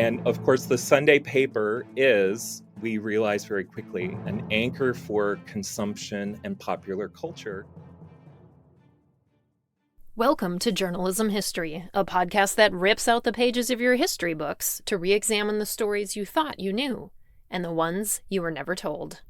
And of course, the Sunday paper is, we realize very quickly, an anchor for consumption and popular culture. Welcome to Journalism History, a podcast that rips out the pages of your history books to re-examine the stories you thought you knew and the ones you were never told.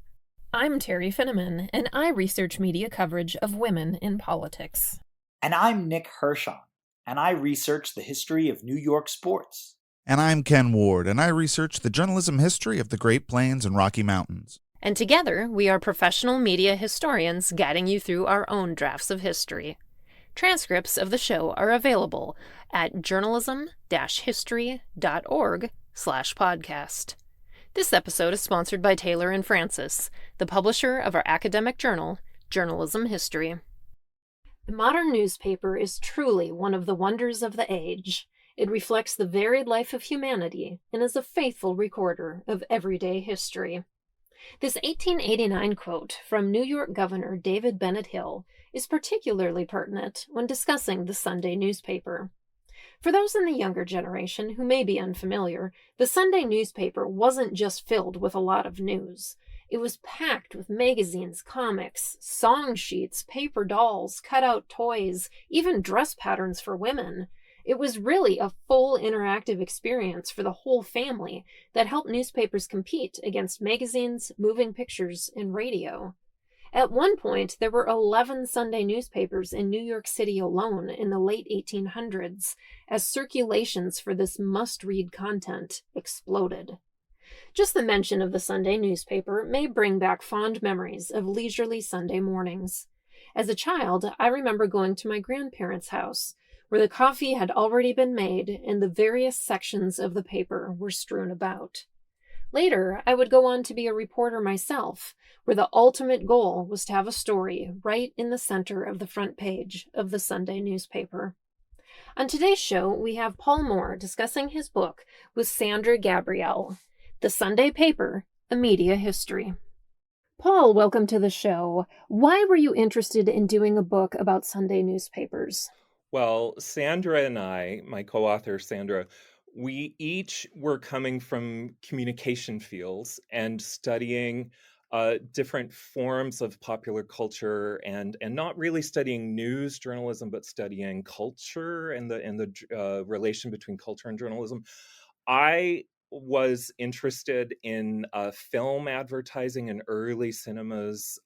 I'm Terry Finneman, and I research media coverage of women in politics. And I'm Nick Hirschon, and I research the history of New York sports. And I'm Ken Ward, and I research the journalism history of the Great Plains and Rocky Mountains. And together, we are professional media historians guiding you through our own drafts of history. Transcripts of the show are available at journalism-history.org/podcast. This episode is sponsored by Taylor and Francis, the publisher of our academic journal, Journalism History. The modern newspaper is truly one of the wonders of the age. It reflects the varied life of humanity and is a faithful recorder of everyday history. This 1889 quote from New York Governor David Bennett Hill is particularly pertinent when discussing the Sunday newspaper. For those in the younger generation who may be unfamiliar, the Sunday newspaper wasn't just filled with a lot of news. It was packed with magazines, comics, song sheets, paper dolls, cutout toys, even dress patterns for women. It was really a full interactive experience for the whole family that helped newspapers compete against magazines, moving pictures, and radio. At one point, there were 11 Sunday newspapers in New York City alone in the late 1800s, as circulations for this must-read content exploded. Just the mention of the Sunday newspaper may bring back fond memories of leisurely Sunday mornings. As a child, I remember going to my grandparents' house, where the coffee had already been made and the various sections of the paper were strewn about. Later, I would go on to be a reporter myself, where the ultimate goal was to have a story right in the center of the front page of the Sunday newspaper. On today's show, we have Paul Moore discussing his book with Sandra Gabriel, The Sunday Paper, A Media History. Paul, welcome to the show. Why were you interested in doing a book about Sunday newspapers? Well, Sandra and I, my co-author Sandra, we each were coming from communication fields and studying different forms of popular culture and not really studying news journalism, but studying culture and the relation between culture and journalism. I was interested in film advertising and early cinemas,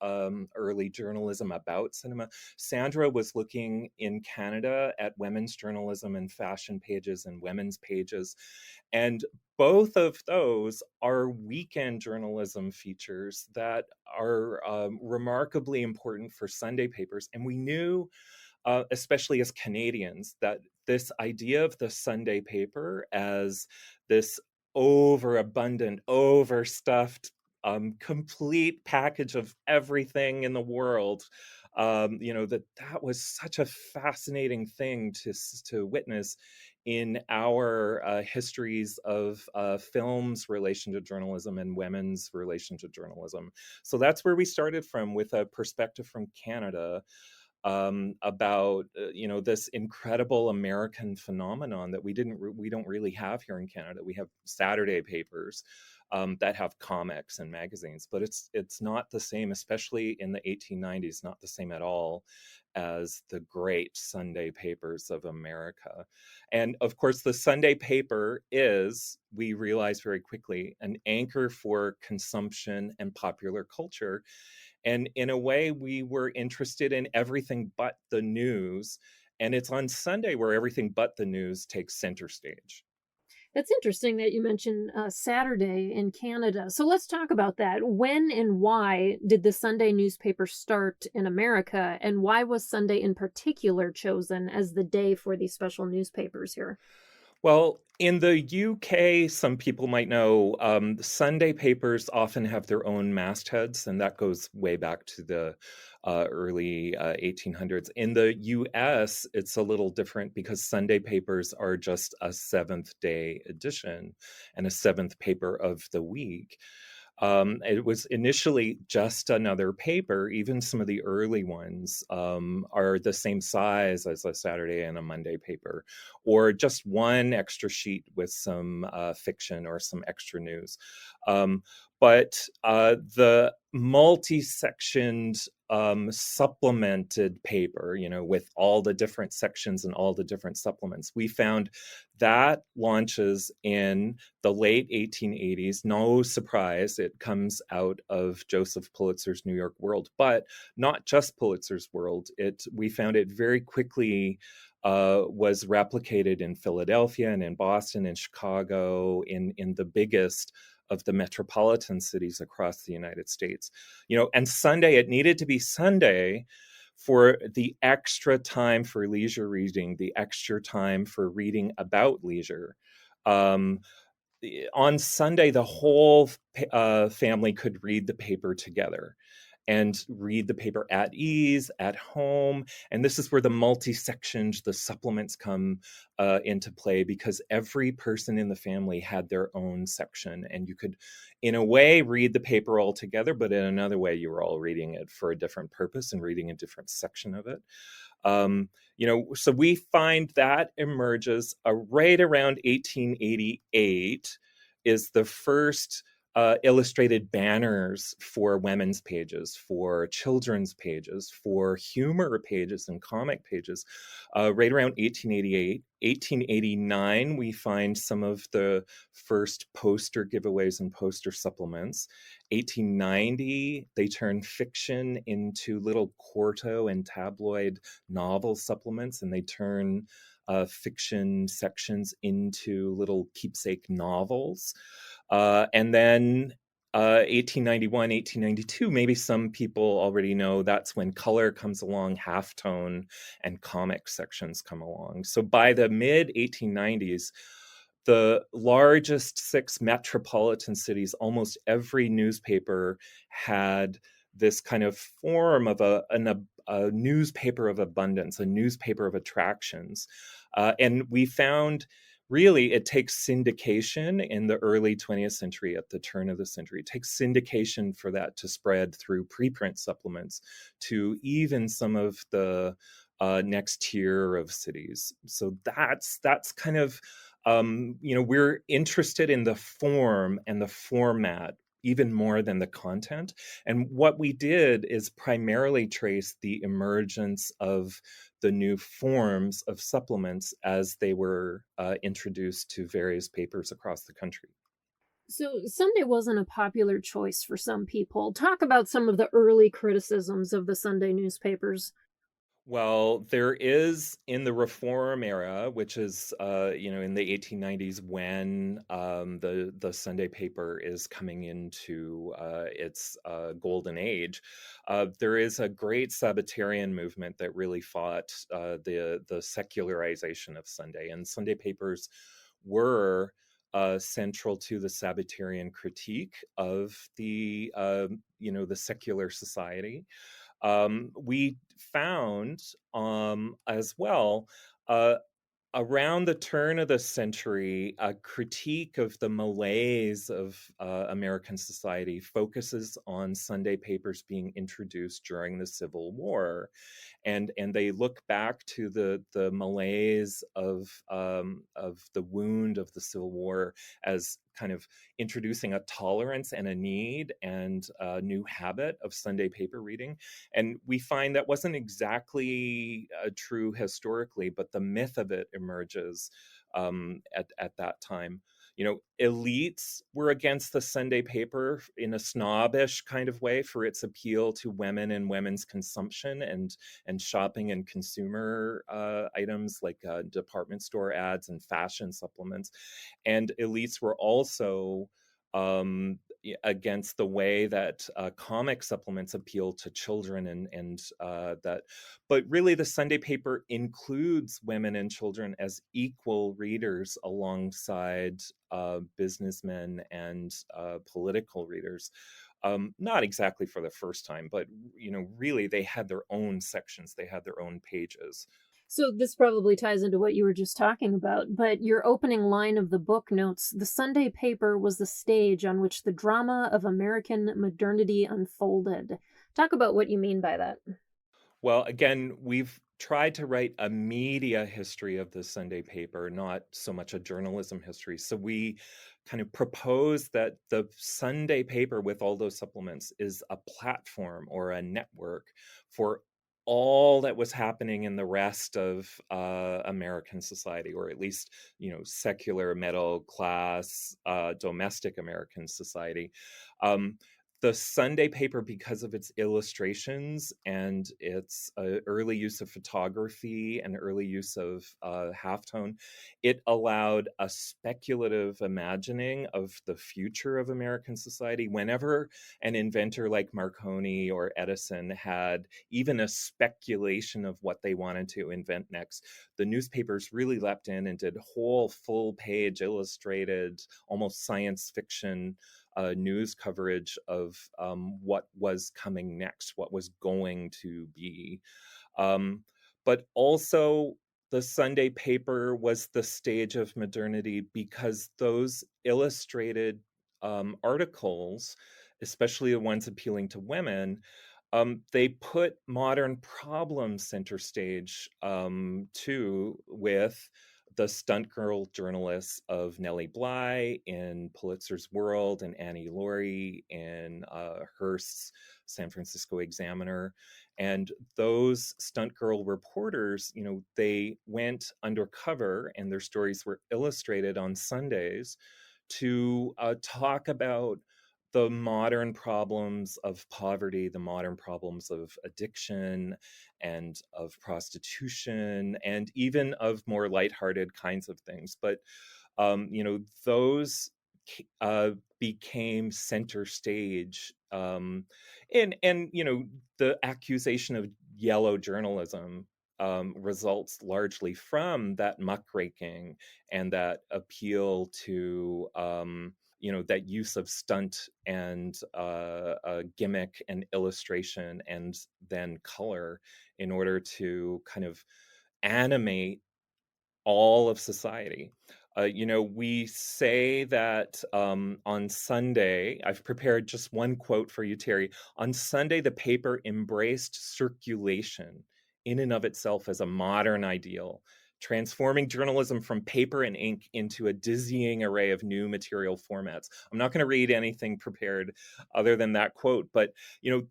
early journalism about cinema. Sandra was looking in Canada at women's journalism and fashion pages and women's pages. And both of those are weekend journalism features that are remarkably important for Sunday papers. And we knew, especially as Canadians, that this idea of the Sunday paper as this overabundant, overstuffed, complete package of everything in the world, that was such a fascinating thing to witness in our histories of film's relation to journalism and women's relation to journalism. So that's where we started from, with a perspective from Canada, about this incredible American phenomenon that we don't really have here in Canada. We have Saturday papers that have comics and magazines, but it's not the same, especially in the 1890s, not the same at all as the great Sunday papers of America. And of course, the Sunday paper is, we realize very quickly, an anchor for consumption and popular culture. And in a way, we were interested in everything but the news. And it's on Sunday where everything but the news takes center stage. That's interesting that you mentioned Saturday in Canada. So let's talk about that. When and why did the Sunday newspaper start in America? And why was Sunday in particular chosen as the day for these special newspapers here? Well, in the UK, some people might know, Sunday papers often have their own mastheads, and that goes way back to the early 1800s. In the US, it's a little different because Sunday papers are just a seventh day edition and a seventh paper of the week. It was initially just another paper. Even some of the early ones are the same size as a Saturday and a Monday paper, or just one extra sheet with some fiction or some extra news. But the multi-sectioned supplemented paper, with all the different sections and all the different supplements, we found that launches in the late 1880s. No surprise, it comes out of Joseph Pulitzer's New York World, but not just Pulitzer's World. We found it very quickly was replicated in Philadelphia and in Boston and Chicago, in the biggest of the metropolitan cities across the United States. And Sunday, it needed to be Sunday for the extra time for leisure reading, the extra time for reading about leisure. On Sunday, the whole family could read the paper together and read the paper at ease, at home. And this is where the multi-sections, the supplements come into play, because every person in the family had their own section. And you could, in a way, read the paper all together, but in another way, you were all reading it for a different purpose and reading a different section of it. So we find that emerges right around 1888 is the first illustrated banners for women's pages, for children's pages, for humor pages and comic pages, right around 1888. 1889, we find some of the first poster giveaways and poster supplements. 1890, they turn fiction into little quarto and tabloid novel supplements, and they turn fiction sections into little keepsake novels. And then 1891, 1892, maybe some people already know, that's when color comes along, halftone and comic sections come along. So by the mid 1890s, the largest 6 metropolitan cities, almost every newspaper had this kind of form of a newspaper of abundance, a newspaper of attractions. And we found, really, it takes syndication in the early 20th century, at the turn of the century. It takes syndication for that to spread through preprint supplements to even some of the next tier of cities. So that's kind of, we're interested in the form and the format even more than the content. And what we did is primarily trace the emergence of the new forms of supplements as they were introduced to various papers across the country. So, Sunday wasn't a popular choice for some people. Talk about some of the early criticisms of the Sunday newspapers. Well, there is, in the Reform era, which is in the 1890s, when the Sunday paper is coming into its golden age. There is a great Sabbatarian movement that really fought the secularization of Sunday, and Sunday papers were central to the Sabbatarian critique of the secular society. We found as well, around the turn of the century, a critique of the malaise of American society focuses on Sunday papers being introduced during the Civil War, and they look back to the malaise of the wound of the Civil War as kind of introducing a tolerance and a need and a new habit of Sunday paper reading. And we find that wasn't exactly true historically, but the myth of it emerges at that time. Elites were against the Sunday paper in a snobbish kind of way for its appeal to women and women's consumption and shopping and consumer items like department store ads and fashion supplements. And elites were also against the way that comic supplements appeal to children, and that, but really the Sunday paper includes women and children as equal readers alongside businessmen and political readers. Not exactly for the first time, but really they had their own sections, they had their own pages. So this probably ties into what you were just talking about, but your opening line of the book notes, "The Sunday paper was the stage on which the drama of American modernity unfolded." Talk about what you mean by that. Well, again, we've tried to write a media history of the Sunday paper, not so much a journalism history. So we kind of propose that the Sunday paper, with all those supplements, is a platform or a network for all that was happening in the rest of American society, or at least, secular, middle class, domestic American society. Um, the Sunday paper, because of its illustrations and its early use of photography and early use of halftone, it allowed a speculative imagining of the future of American society. Whenever an inventor like Marconi or Edison had even a speculation of what they wanted to invent next, the newspapers really leapt in and did whole full page illustrated, almost science fiction news coverage of what was coming next, what was going to be. Um, but also, the Sunday paper was the stage of modernity because those illustrated articles, especially the ones appealing to women, they put modern problems center stage too, with the stunt girl journalists of Nellie Bly in Pulitzer's World and Annie Laurie in Hearst's San Francisco Examiner. And those stunt girl reporters, they went undercover and their stories were illustrated on Sundays to talk about the modern problems of poverty, the modern problems of addiction and of prostitution, and even of more lighthearted kinds of things. But, those became center stage. And the accusation of yellow journalism results largely from that muckraking and that appeal to that use of stunt and gimmick and illustration and then color in order to kind of animate all of society. We say that on Sunday, I've prepared just one quote for you, Terry. On Sunday, the paper embraced circulation in and of itself as a modern ideal, transforming journalism from paper and ink into a dizzying array of new material formats. I'm not going to read anything prepared other than that quote, but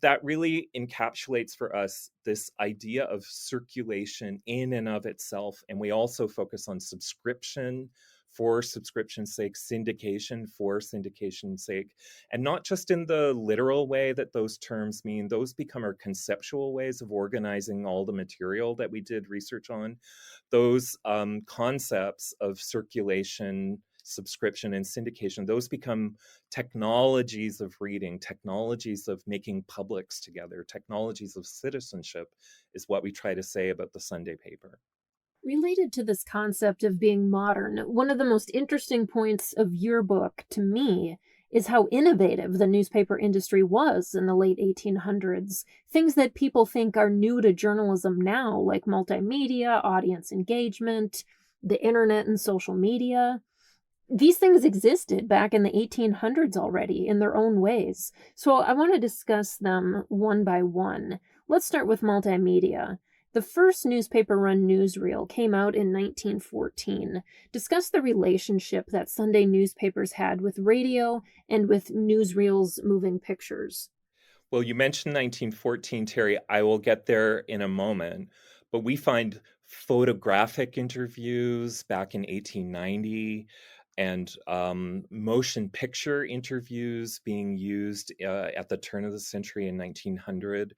that really encapsulates for us this idea of circulation in and of itself. And we also focus on subscription for subscription's sake, syndication for syndication's sake, and not just in the literal way that those terms mean. Those become our conceptual ways of organizing all the material that we did research on. Those concepts of circulation, subscription, and syndication, those become technologies of reading, technologies of making publics together, technologies of citizenship, is what we try to say about the Sunday paper. Related to this concept of being modern, one of the most interesting points of your book to me is how innovative the newspaper industry was in the late 1800s. Things that people think are new to journalism now, like multimedia, audience engagement, the internet, and social media. These things existed back in the 1800s already in their own ways. So I want to discuss them one by one. Let's start with multimedia. The first newspaper-run newsreel came out in 1914. Discuss the relationship that Sunday newspapers had with radio and with newsreels' moving pictures. Well, you mentioned 1914, Terry. I will get there in a moment. But we find photographic interviews back in 1890 and motion picture interviews being used at the turn of the century in 1900.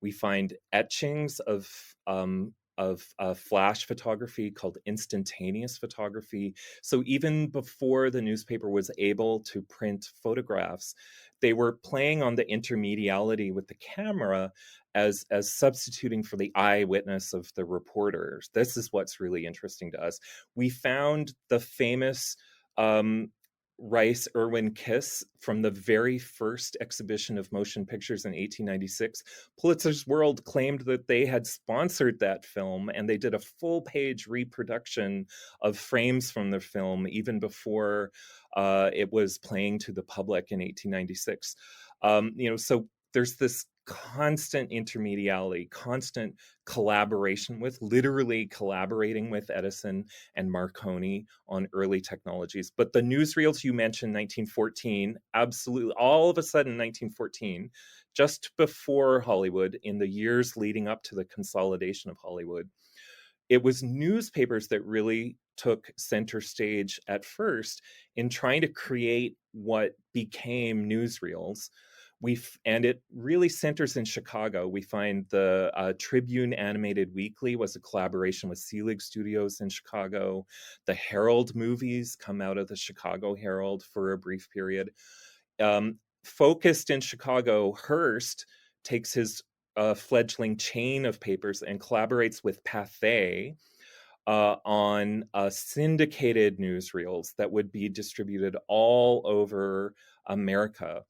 We find etchings of flash photography called instantaneous photography. So even before the newspaper was able to print photographs, they were playing on the intermediality with the camera as substituting for the eyewitness of the reporters. This is what's really interesting to us. We found the famous Rice Irwin Kiss from the very first exhibition of motion pictures in 1896. Pulitzer's World claimed that they had sponsored that film, and they did a full-page reproduction of frames from the film even before it was playing to the public in 1896. So there's this constant intermediality, constant collaboration with, literally collaborating with Edison and Marconi on early technologies. But the newsreels you mentioned, 1914, absolutely, all of a sudden, 1914, just before Hollywood, in the years leading up to the consolidation of Hollywood, it was newspapers that really took center stage at first in trying to create what became newsreels. And it really centers in Chicago. We find the Tribune Animated Weekly was a collaboration with Selig Studios in Chicago. The Herald movies come out of the Chicago Herald for a brief period. Focused in Chicago, Hearst takes his fledgling chain of papers and collaborates with Pathé on syndicated newsreels that would be distributed all over America.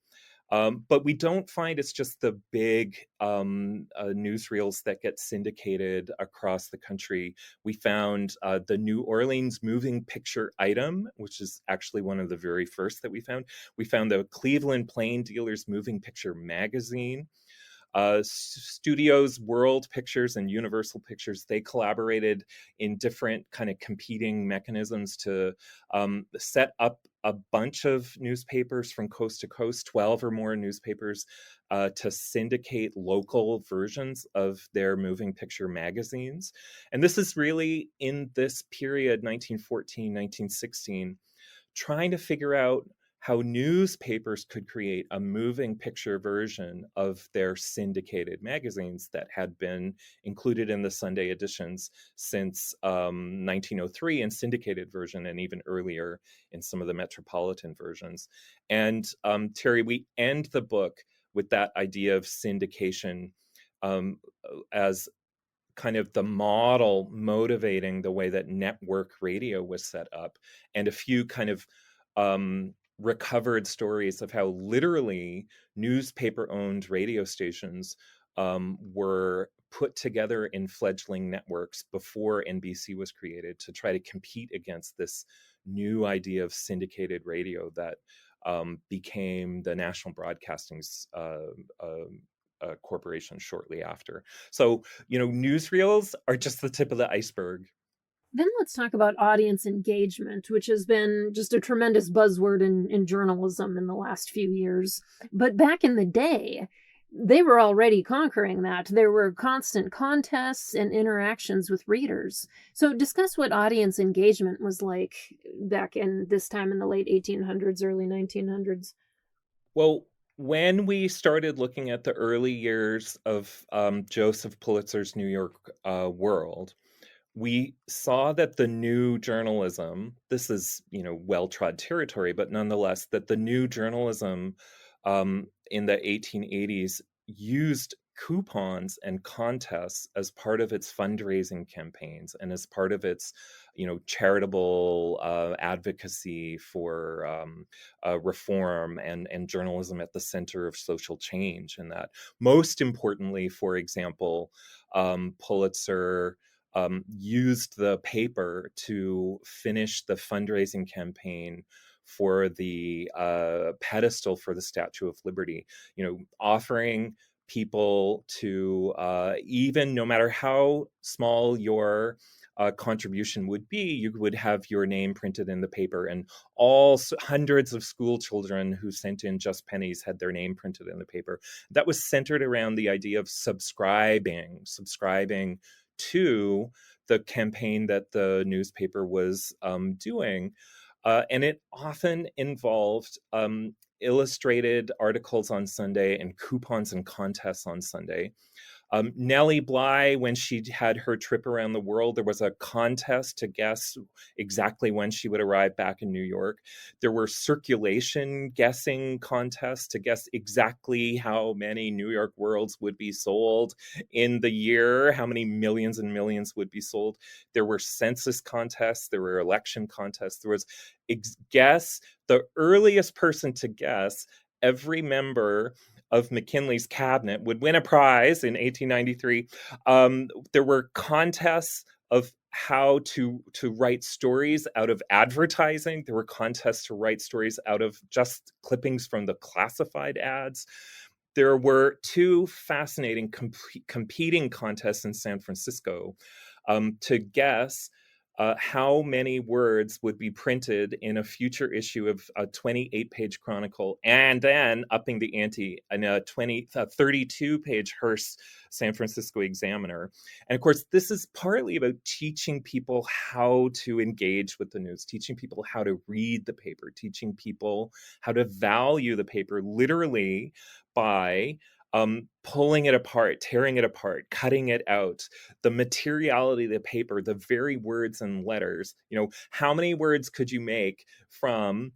But we don't find it's just the big newsreels that get syndicated across the country. We found the New Orleans Moving Picture Item, which is actually one of the very first that we found. We found the Cleveland Plain Dealers Moving Picture Magazine. Studios, World Pictures, and Universal Pictures, they collaborated in different kind of competing mechanisms to set up a bunch of newspapers from coast to coast, 12 or more newspapers, to syndicate local versions of their moving picture magazines. And this is really in this period, 1914, 1916, trying to figure out how newspapers could create a moving picture version of their syndicated magazines that had been included in the Sunday editions since 1903 in syndicated version, and even earlier in some of the metropolitan versions. And Terry, we end the book with that idea of syndication as kind of the model motivating the way that network radio was set up, and a few kind of recovered stories of how literally newspaper-owned radio stations were put together in fledgling networks before NBC was created to try to compete against this new idea of syndicated radio that became the National Broadcasting Corporation shortly after. So, newsreels are just the tip of the iceberg. Then let's talk about audience engagement, which has been just a tremendous buzzword in journalism in the last few years. But back in the day, they were already conquering that. There were constant contests and interactions with readers. So discuss what audience engagement was like back in this time in the late 1800s, early 1900s. Well, when we started looking at the early years of Joseph Pulitzer's New York World, we saw that the new journalism, this is, well-trod territory, but nonetheless, that the new journalism in the 1880s used coupons and contests as part of its fundraising campaigns and as part of its, charitable advocacy for reform and journalism at the center of social change. And that, most importantly, for example, Pulitzer used the paper to finish the fundraising campaign for the pedestal for the Statue of Liberty, offering people to, even no matter how small your contribution would be, you would have your name printed in the paper, and hundreds of school children who sent in just pennies had their name printed in the paper. That was centered around the idea of subscribing to the campaign that the newspaper was doing. And it often involved illustrated articles on Sunday and coupons and contests on Sunday. Nellie Bly, when she had her trip around the world, there was a contest to guess exactly when she would arrive back in New York. There were circulation guessing contests to guess exactly how many New York Worlds would be sold in the year, how many millions and millions would be sold. There were census contests, there were election contests, there was guess the earliest person to guess. Every member of McKinley's cabinet would win a prize in 1893. There were contests of how to write stories out of advertising. There were contests to write stories out of just clippings from the classified ads. There were two fascinating competing contests in San Francisco to guess how many words would be printed in a future issue of a 28-page Chronicle, and then upping the ante in a 32-page Hearst San Francisco Examiner. And of course, this is partly about teaching people how to engage with the news, teaching people how to read the paper, teaching people how to value the paper literally by pulling it apart, tearing it apart, cutting it out, the materiality of the paper, the very words and letters. How many words could you make from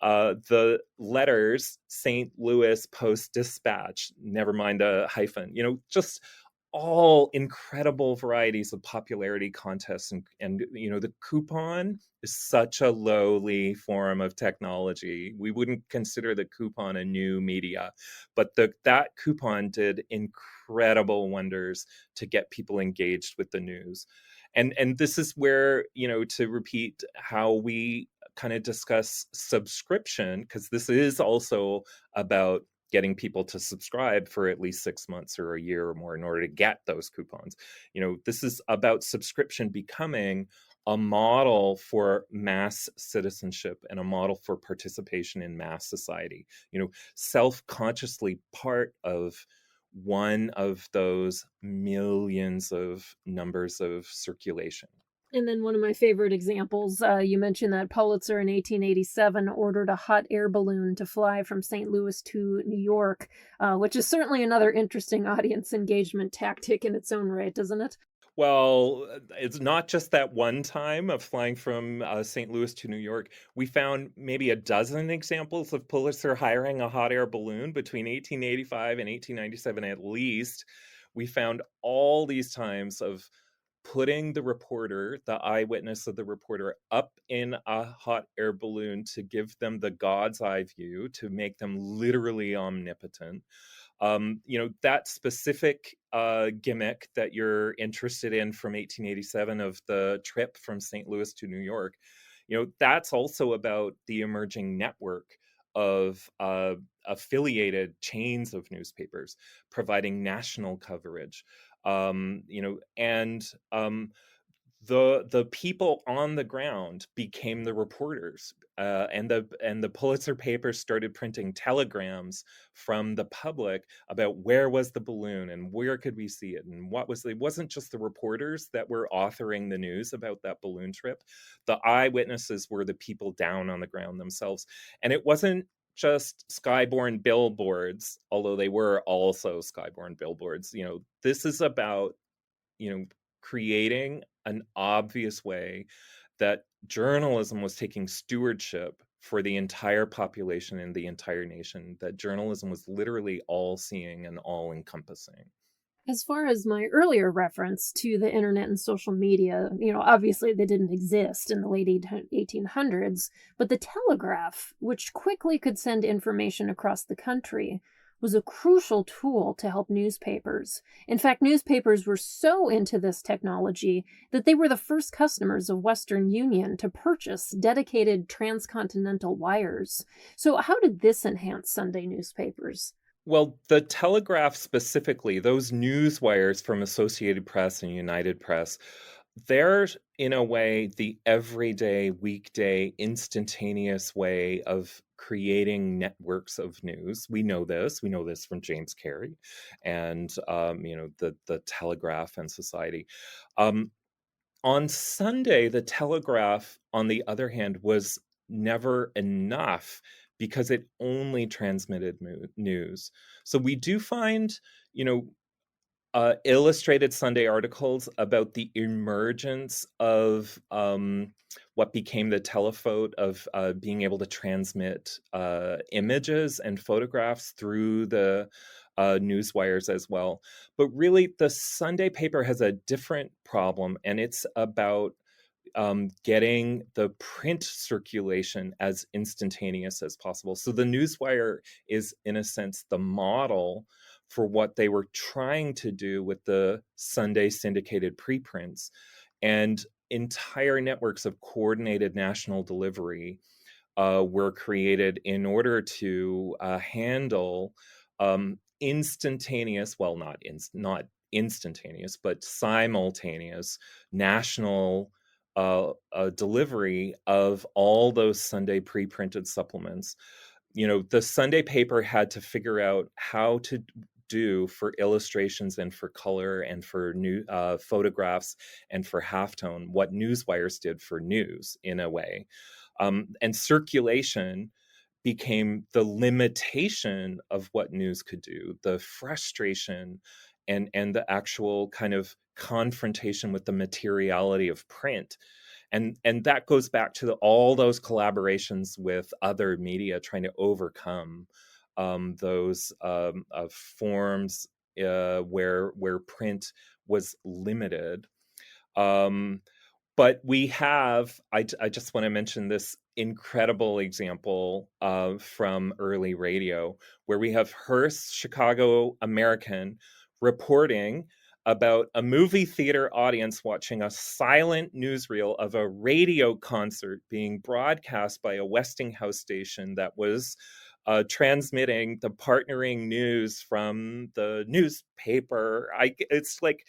the letters St. Louis Post-Dispatch, never mind a hyphen, just all incredible varieties of popularity contests. And the coupon is such a lowly form of technology. We wouldn't consider the coupon a new media, but that coupon did incredible wonders to get people engaged with the news. And this is where, to repeat how we kind of discuss subscription, because this is also about getting people to subscribe for at least 6 months or a year or more in order to get those coupons. This is about subscription becoming a model for mass citizenship and a model for participation in mass society, self-consciously part of one of those millions of numbers of circulation. And then one of my favorite examples, you mentioned that Pulitzer in 1887 ordered a hot air balloon to fly from St. Louis to New York, which is certainly another interesting audience engagement tactic in its own right, doesn't it? Well, it's not just that one time of flying from St. Louis to New York. We found maybe a dozen examples of Pulitzer hiring a hot air balloon between 1885 and 1897 at least. We found all these times of putting the reporter, the eyewitness of the reporter, up in a hot air balloon to give them the God's eye view, to make them literally omnipotent. That specific gimmick that you're interested in from 1887 of the trip from St. Louis to New York, that's also about the emerging network of affiliated chains of newspapers providing national coverage. The people on the ground became the reporters, and the Pulitzer papers started printing telegrams from the public about where was the balloon and where could we see it and what was it wasn't just the reporters that were authoring the news about that balloon trip. The eyewitnesses were the people down on the ground themselves, and it wasn't just skyborne billboards, although they were also skyborne billboards. This is about creating an obvious way that journalism was taking stewardship for the entire population and the entire nation, that journalism was literally all-seeing and all-encompassing. As far as my earlier reference to the internet and social media, obviously they didn't exist in the late 1800s, but the telegraph, which quickly could send information across the country, was a crucial tool to help newspapers. In fact, newspapers were so into this technology that they were the first customers of Western Union to purchase dedicated transcontinental wires. So how did this enhance Sunday newspapers? Well, the telegraph specifically, those news wires from Associated Press and United Press, they're in a way the everyday, weekday, instantaneous way of creating networks of news. We know this from James Carey and the Telegraph and Society. On Sunday, the Telegraph, on the other hand, was never enough because it only transmitted news. So we do find, illustrated Sunday articles about the emergence of what became the telephoto of being able to transmit images and photographs through the news wires as well. But really, the Sunday paper has a different problem, and it's about getting the print circulation as instantaneous as possible. So the newswire is, in a sense, the model for what they were trying to do with the Sunday syndicated preprints. And entire networks of coordinated national delivery were created in order to handle instantaneous, well, not instantaneous, but simultaneous national delivery of all those Sunday pre-printed supplements. You know, the Sunday paper had to figure out how to do for illustrations and for color and for new photographs and for halftone what newswires did for news in a way. And circulation became the limitation of what news could do, the frustration and the actual kind of confrontation with the materiality of print. And that goes back to all those collaborations with other media trying to overcome those forms where print was limited. But we have, I just want to mention this incredible example from early radio, where we have Hearst Chicago American reporting about a movie theater audience watching a silent newsreel of a radio concert being broadcast by a Westinghouse station that was transmitting the partnering news from the newspaper. It's like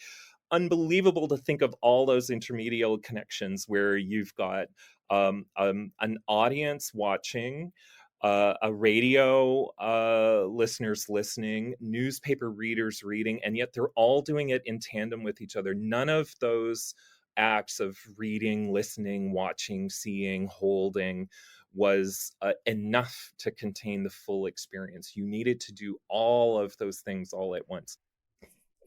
unbelievable to think of all those intermediate connections where you've got an audience watching, a radio listeners listening, newspaper readers reading, and yet they're all doing it in tandem with each other. None of those acts of reading, listening, watching, seeing, holding was enough to contain the full experience. You needed to do all of those things all at once.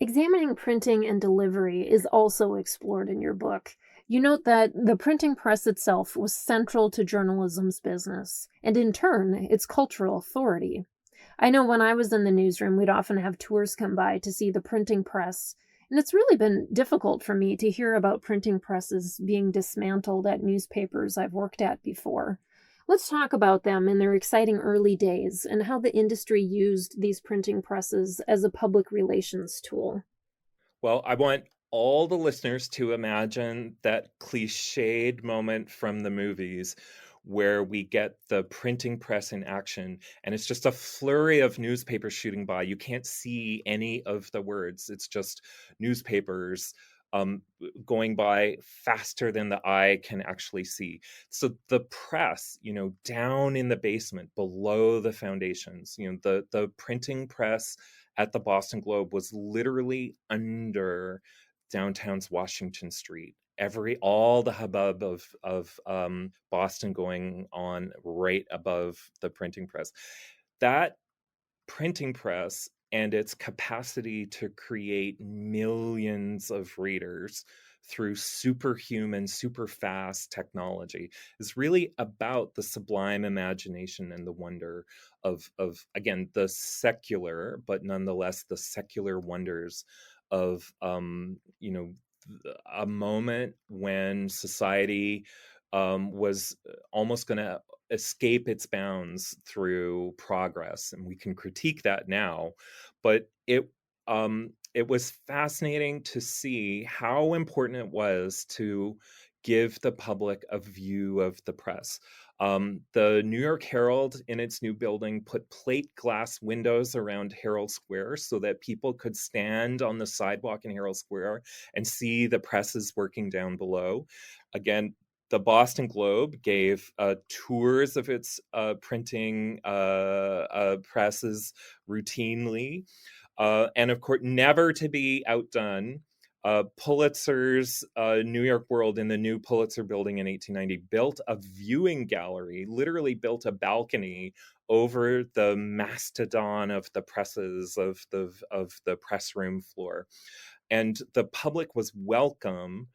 Examining printing and delivery is also explored in your book. You note that the printing press itself was central to journalism's business, and in turn, its cultural authority. I know when I was in the newsroom, we'd often have tours come by to see the printing press, and it's really been difficult for me to hear about printing presses being dismantled at newspapers I've worked at before. Let's talk about them in their exciting early days and how the industry used these printing presses as a public relations tool. Well, I want all the listeners to imagine that cliched moment from the movies where we get the printing press in action, and it's just a flurry of newspapers shooting by. You can't see any of the words. It's just newspapers going by faster than the eye can actually see. So the press, down in the basement below the foundations, the printing press at the Boston Globe was literally under downtown's Washington Street. All the hubbub of Boston going on right above the printing press. That printing press and its capacity to create millions of readers through superhuman, super fast technology is really about the sublime imagination and the wonder of again, the secular, but nonetheless the secular wonders of a moment when society was almost going to escape its bounds through progress, and we can critique that now, but it was fascinating to see how important it was to give the public a view of the press. The New York Herald in its new building put plate glass windows around Herald Square so that people could stand on the sidewalk in Herald Square and see the presses working down below. Again, the Boston Globe gave tours of its printing presses routinely. And of course, never to be outdone, Pulitzer's New York World in the new Pulitzer building in 1890 built a viewing gallery, literally built a balcony over the mastodon of the presses of the press room floor. And the public was welcome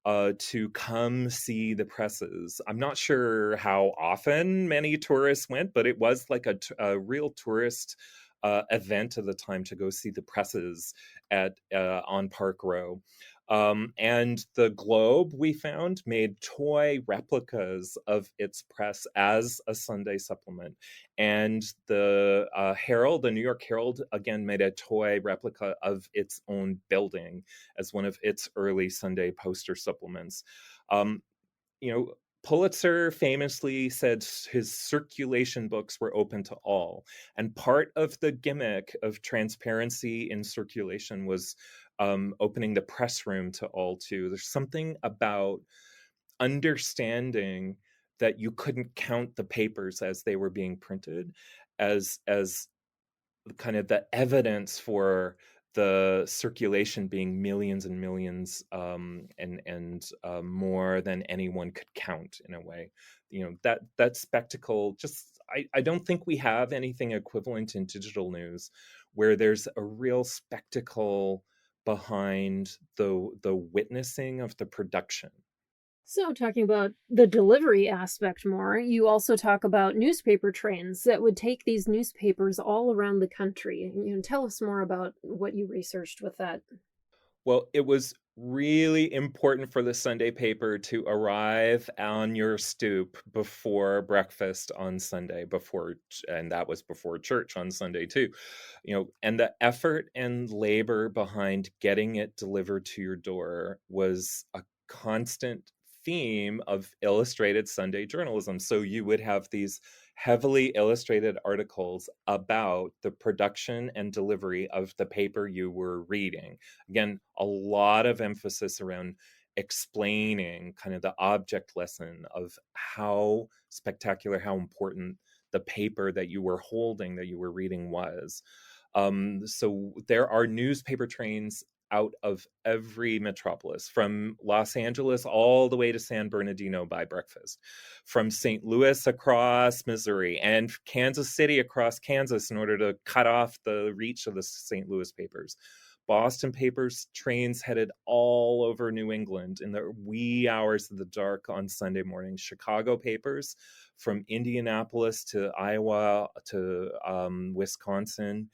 to come see the presses. I'm not sure how often many tourists went, but it was like a real tourist event of the time to go see the presses at on Park Row. And the Globe, we found, made toy replicas of its press as a Sunday supplement. And the Herald, the New York Herald, again made a toy replica of its own building as one of its early Sunday poster supplements. You know, Pulitzer famously said his circulation books were open to all. And part of the gimmick of transparency in circulation was opening the press room to all too. There's something about understanding that you couldn't count the papers as they were being printed as kind of the evidence for the circulation being millions and millions and more than anyone could count in a way. You know, that spectacle, just I don't think we have anything equivalent in digital news where there's a real spectacle behind the witnessing of the production. So, talking about the delivery aspect more, you also talk about newspaper trains that would take these newspapers all around the country. Tell us more about what you researched with that. Well, it was really important for the Sunday paper to arrive on your stoop before breakfast on Sunday, and that was before church on Sunday too. You know, and the effort and labor behind getting it delivered to your door was a constant theme of illustrated Sunday journalism. So you would have these heavily illustrated articles about the production and delivery of the paper you were reading. Again, a lot of emphasis around explaining kind of the object lesson of how spectacular, how important the paper that you were holding, that you were reading was. So there are newspaper trains out of every metropolis, from Los Angeles all the way to San Bernardino by breakfast, from St. Louis across Missouri, and Kansas City across Kansas in order to cut off the reach of the St. Louis papers. Boston papers, trains headed all over New England in the wee hours of the dark on Sunday morning. Chicago papers from Indianapolis to Iowa to Wisconsin.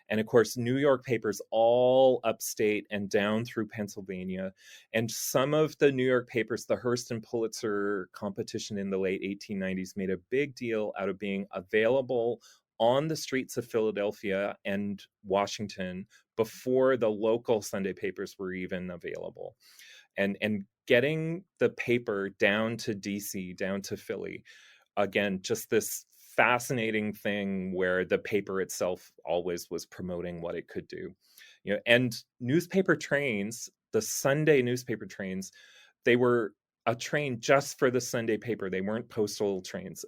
And of course, New York papers all upstate and down through Pennsylvania. And some of the New York papers, the Hearst and Pulitzer competition in the late 1890s, made a big deal out of being available on the streets of Philadelphia and Washington before the local Sunday papers were even available. And getting the paper down to DC, down to Philly, again, just this fascinating thing where the paper itself always was promoting what it could do. You know, and newspaper trains, the Sunday newspaper trains, they were a train just for the Sunday paper. They weren't postal trains.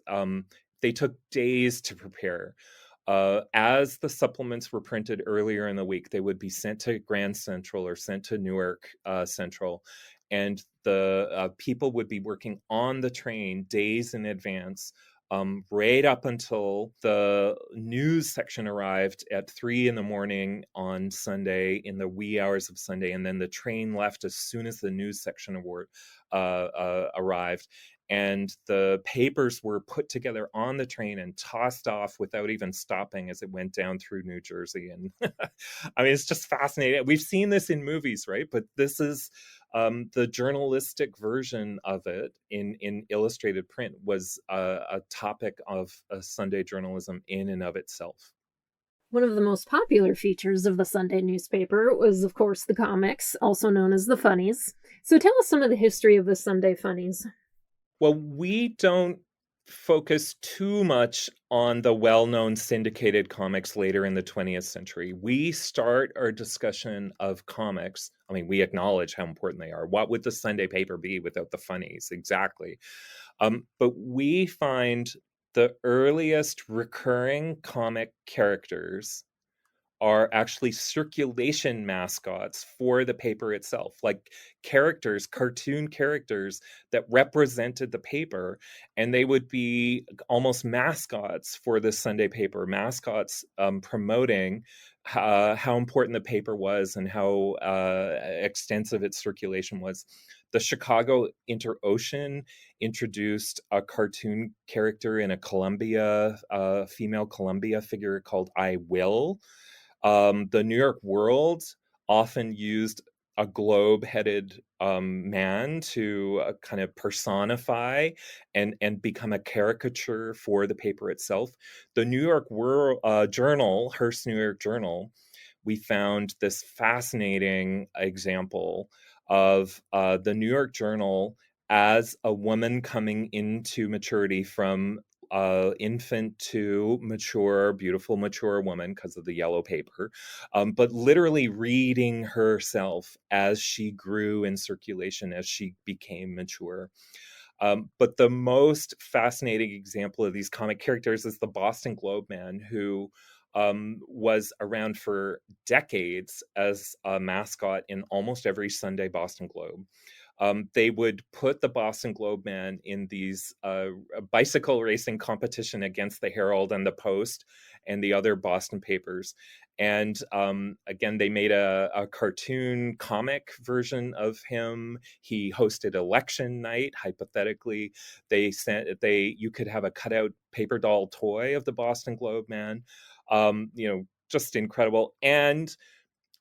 They took days to prepare. As the supplements were printed earlier in the week, they would be sent to Grand Central or sent to Newark Central, and the people would be working on the train days in advance, right up until the news section arrived at 3 a.m. on Sunday, in the wee hours of Sunday, and then the train left as soon as the news section arrived. And the papers were put together on the train and tossed off without even stopping as it went down through New Jersey. And I mean, it's just fascinating. We've seen this in movies, right? But this is the journalistic version of it in illustrated print was a topic of Sunday journalism in and of itself. One of the most popular features of the Sunday newspaper was, of course, the comics, also known as the funnies. So tell us some of the history of the Sunday funnies. Well, we don't focus too much on the well-known syndicated comics later in the 20th century. We start our discussion of comics. I mean, we acknowledge how important they are. What would the Sunday paper be without the funnies? Exactly. But we find the earliest recurring comic characters are actually circulation mascots for the paper itself, like characters, cartoon characters that represented the paper, and they would be almost mascots for the Sunday paper, mascots promoting how important the paper was and how extensive its circulation was. The Chicago Inter-Ocean introduced a cartoon character in a Columbia, female Columbia figure called I Will. The New York World often used a globe-headed man to kind of personify and become a caricature for the paper itself. The New York World Journal, Hearst New York Journal, we found this fascinating example of the New York Journal as a woman coming into maturity from infant to mature, beautiful, mature woman because of the yellow paper, but literally reading herself as she grew in circulation, as she became mature. But the most fascinating example of these comic characters is the Boston Globe man, who was around for decades as a mascot in almost every Sunday Boston Globe. They would put the Boston Globe man in these bicycle racing competition against the Herald and the Post and the other Boston papers. And again, they made a cartoon comic version of him. He hosted election night, hypothetically. You could have a cutout paper doll toy of the Boston Globe man. Just incredible. And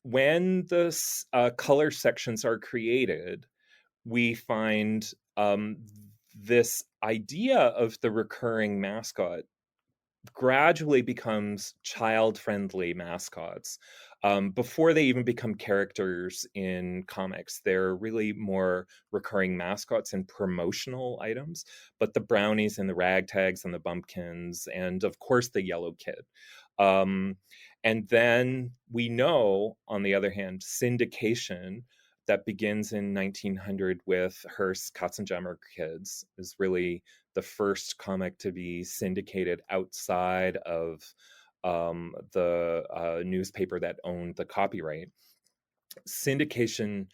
when the color sections are created, we find this idea of the recurring mascot gradually becomes child-friendly mascots. Before they even become characters in comics, they're really more recurring mascots and promotional items. But the brownies and the ragtags and the bumpkins, and of course the yellow kid. And then we know, on the other hand, syndication that begins in 1900 with Hearst's Katzenjammer Kids is really the first comic to be syndicated outside of the newspaper that owned the copyright. Syndication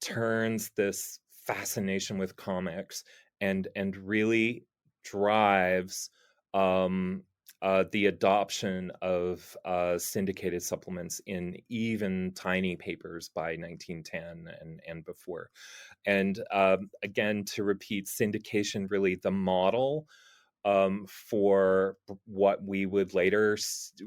turns this fascination with comics and really drives the adoption of syndicated supplements in even tiny papers by 1910 and before. And again, to repeat, syndication really the model for what we would later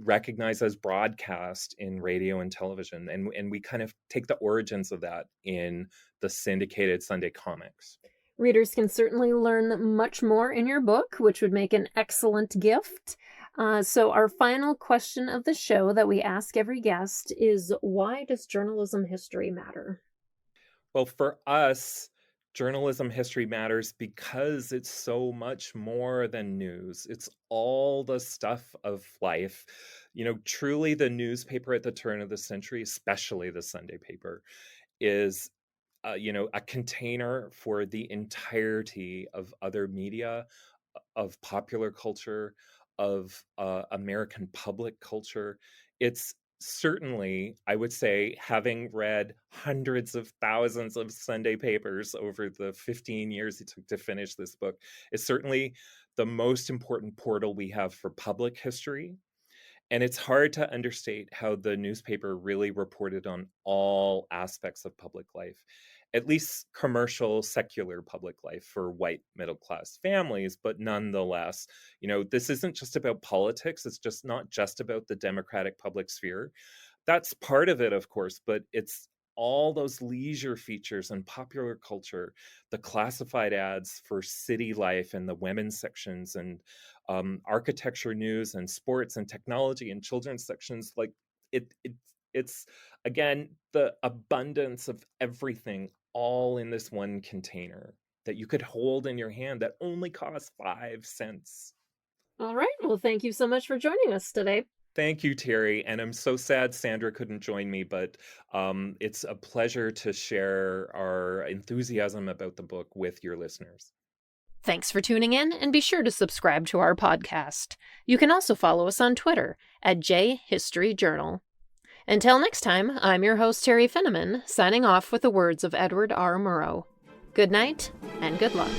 recognize as broadcast in radio and television. And we kind of take the origins of that in the syndicated Sunday comics. Readers can certainly learn much more in your book, which would make an excellent gift. So our final question of the show that we ask every guest is, why does journalism history matter? Well, for us, journalism history matters because it's so much more than news. It's all the stuff of life. Truly the newspaper at the turn of the century, especially the Sunday paper, is a container for the entirety of other media, of popular culture, of American public culture. It's certainly, I would say, having read hundreds of thousands of Sunday papers over the 15 years it took to finish this book, is certainly the most important portal we have for public history. And it's hard to understate how the newspaper really reported on all aspects of public life, at least commercial, secular public life for white middle-class families. But nonetheless, this isn't just about politics. It's just not just about the democratic public sphere. That's part of it, of course, but it's all those leisure features and popular culture, the classified ads for city life and the women's sections and architecture news and sports and technology and children's sections. Like it's again, the abundance of everything all in this one container that you could hold in your hand that only costs 5 cents. All right. Well, thank you so much for joining us today. Thank you, Terry. And I'm so sad Sandra couldn't join me, but it's a pleasure to share our enthusiasm about the book with your listeners. Thanks for tuning in, and be sure to subscribe to our podcast. You can also follow us on Twitter at JHistoryJournal. Until next time, I'm your host, Terry Finneman, signing off with the words of Edward R. Murrow. Good night, and good luck.